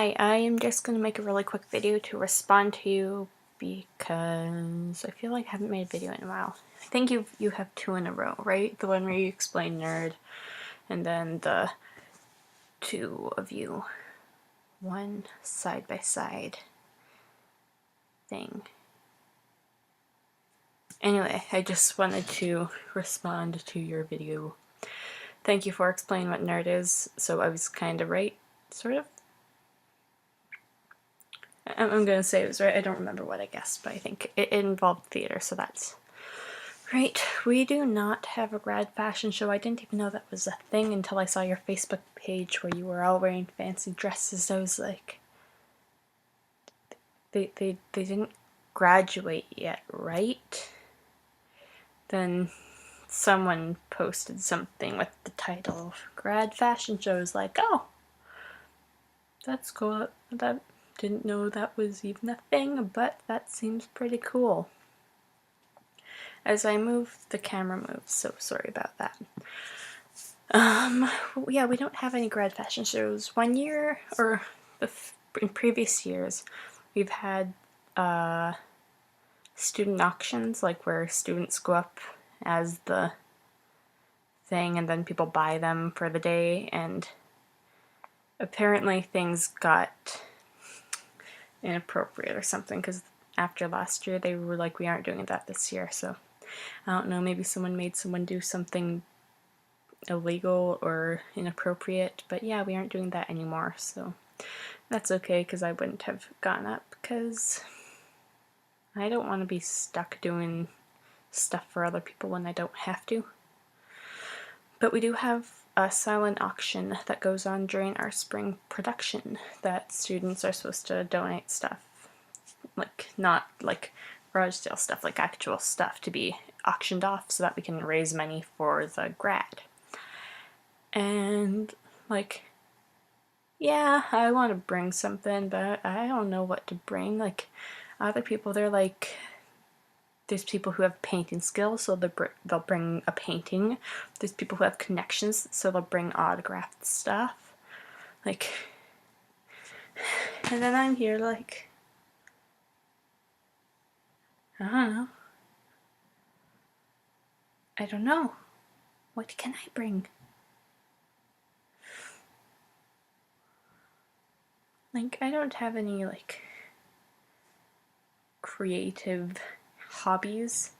Hi, I am just going to make a really quick video to respond to you because I feel like I haven't made a video in a while. I think you have two in a row, right? The one where you explain nerd, and then the two of you, one side by side thing. Anyway, I just wanted to respond to your video. Thank you for explaining what nerd is, so I was kind of right, sort of. I'm gonna say it was right. I don't remember what I guessed, but I think it involved theater, so that's right. We do not have a grad fashion show. I didn't even know that was a thing until I saw your Facebook page where you were all wearing fancy dresses. I was like, they didn't graduate yet, right? Then someone posted something with the title grad fashion show. I was like, oh, that's cool. That didn't know that was even a thing, but that seems pretty cool. As I move, the camera moves, so sorry about that. Yeah, we don't have any grad fashion shows. One year, or in previous years, we've had student auctions, like where students go up as the thing and then people buy them for the day, and apparently things got inappropriate or something, because after last year they were like, we aren't doing that this year, so I don't know, maybe someone made someone do something illegal or inappropriate, but yeah, we aren't doing that anymore, so that's okay, because I wouldn't have gone up, because I don't want to be stuck doing stuff for other people when I don't have to. But we do have a silent auction that goes on during our spring production that students are supposed to donate stuff, like not like garage sale stuff, like actual stuff to be auctioned off so that we can raise money for the grad. And like, yeah, I want to bring something, but I don't know what to bring. Like, other people, they're like, there's people who have painting skills, so they'll bring a painting. There's people who have connections, so they'll bring autographed stuff. Like, and then I'm here like, I don't know. What can I bring? Like, I don't have any, like, creative hobbies.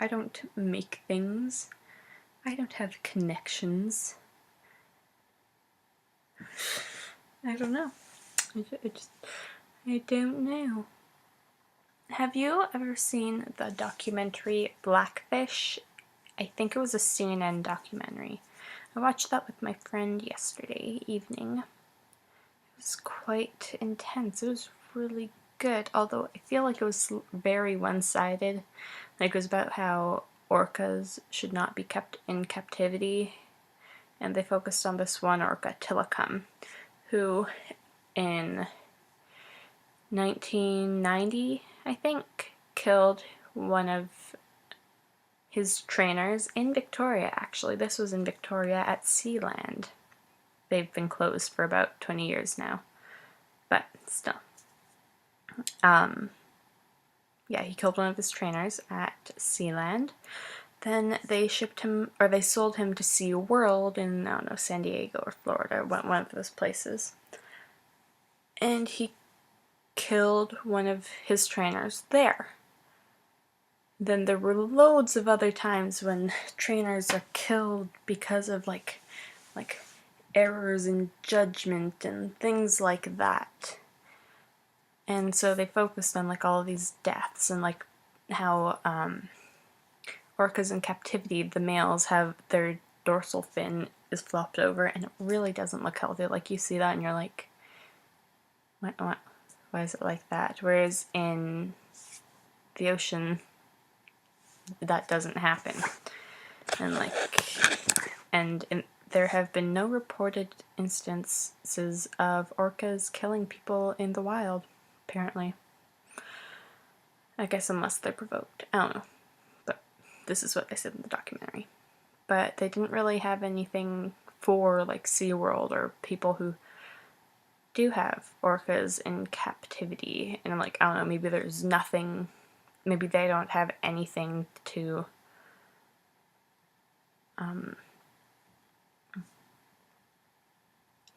I don't make things. I don't have connections. I don't know. I don't know. Have you ever seen the documentary Blackfish? I think it was a CNN documentary. I watched that with my friend yesterday evening. It was quite intense. It was really good, although I feel like it was very one-sided. Like, it was about how orcas should not be kept in captivity, and they focused on this one orca, Tilikum, who in 1990, I think, killed one of his trainers in Victoria, actually. This was in Victoria at Sealand. They've been closed for about 20 years now, but still. Yeah, he killed one of his trainers at Sealand. Then they shipped him, or they sold him to SeaWorld in, I don't know, San Diego or Florida, one of those places. And he killed one of his trainers there. Then there were loads of other times when trainers are killed because of like errors in judgment and things like that. And so they focused on like all of these deaths and like how orcas in captivity, the males have their dorsal fin is flopped over, and it really doesn't look healthy. Like, you see that and you're like, what? Why is it like that? Whereas in the ocean, that doesn't happen. And like, there have been no reported instances of orcas killing people in the wild, apparently. I guess unless they're provoked. I don't know. But this is what they said in the documentary. But they didn't really have anything for like SeaWorld or people who do have orcas in captivity, and like, I don't know, maybe there's nothing, maybe they don't have anything to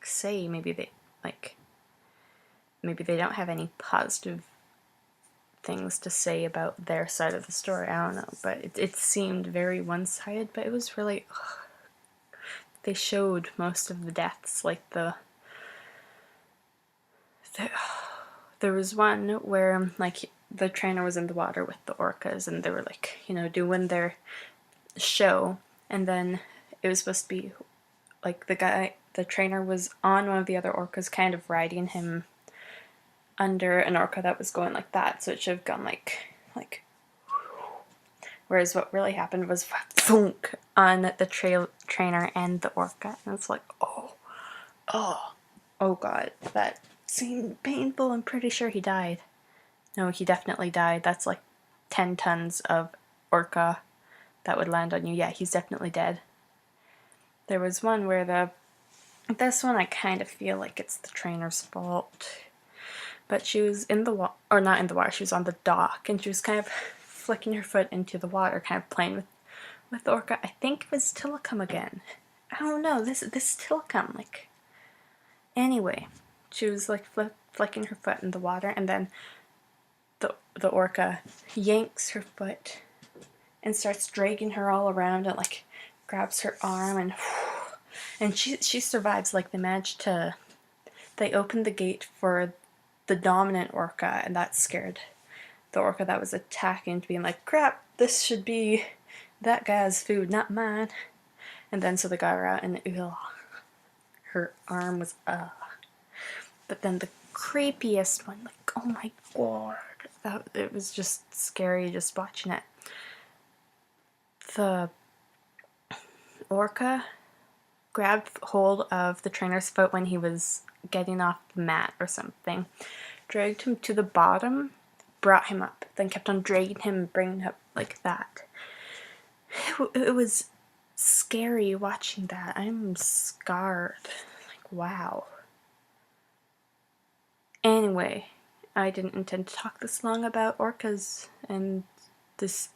say, maybe they like, maybe they don't have any positive things to say about their side of the story. I don't know, but it seemed very one-sided, but it was really, they showed most of the deaths, like the there was one where like the trainer was in the water with the orcas, and they were like, you know, doing their show, and then it was supposed to be like the trainer was on one of the other orcas, kind of riding him under an orca that was going like that, so it should have gone like whereas what really happened was thunk on the trainer and the orca, and it's like, oh god, that seemed painful. I'm pretty sure he died. No, he definitely died. That's like 10 tons of orca that would land on you. Yeah, he's definitely dead. There was one where this one I kind of feel like it's the trainer's fault. But she was in the water, or not in the water, she was on the dock, and she was kind of flicking her foot into the water, kind of playing with the orca. I think it was Tillicum again. I don't know, this Tillicum, like, anyway, she was like flicking her foot in the water, and then the orca yanks her foot and starts dragging her all around, and like grabs her arm, and she survives. Like, they opened the gate for the dominant orca, and that scared the orca that was attacking to being like, crap, this should be that guy's food, not mine. And then so they got her out, and her arm was But then the creepiest one, like, oh my god, it was just scary just watching it. The orca grabbed hold of the trainer's foot when he was getting off the mat or something, dragged him to the bottom, brought him up, then kept on dragging him, bringing him up like that. It was scary watching that. I'm scarred. Like, wow. Anyway, I didn't intend to talk this long about orcas and this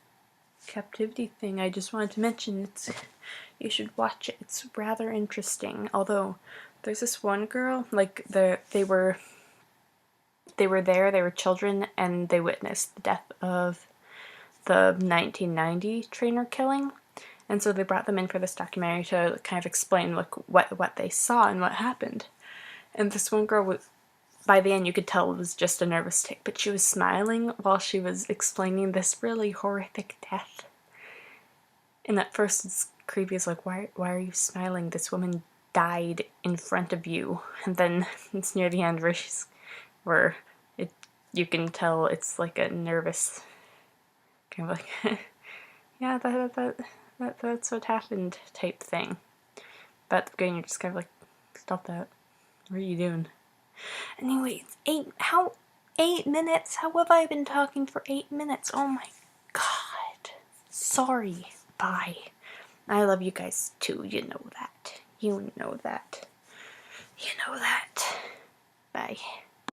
captivity thing. I just wanted to mention you should watch it. It's rather interesting. Although there's this one girl, like they were there, they were children, and they witnessed the death of the 1990 trainer killing. And so they brought them in for this documentary to kind of explain like what they saw and what happened. And this one girl was, by the end you could tell it was just a nervous tick, but she was smiling while she was explaining this really horrific death. And at first it's creepy, it's like, why are you smiling? This woman died in front of you. And then it's near the end where you can tell it's like a nervous kind of like yeah, that's what happened type thing. But at the beginning you're just kind of like, stop that. What are you doing? Anyway, it's 8 minutes? How have I been talking for 8 minutes? Oh my god. Sorry. Bye. I love you guys too, you know that. You know that. You know that. Bye.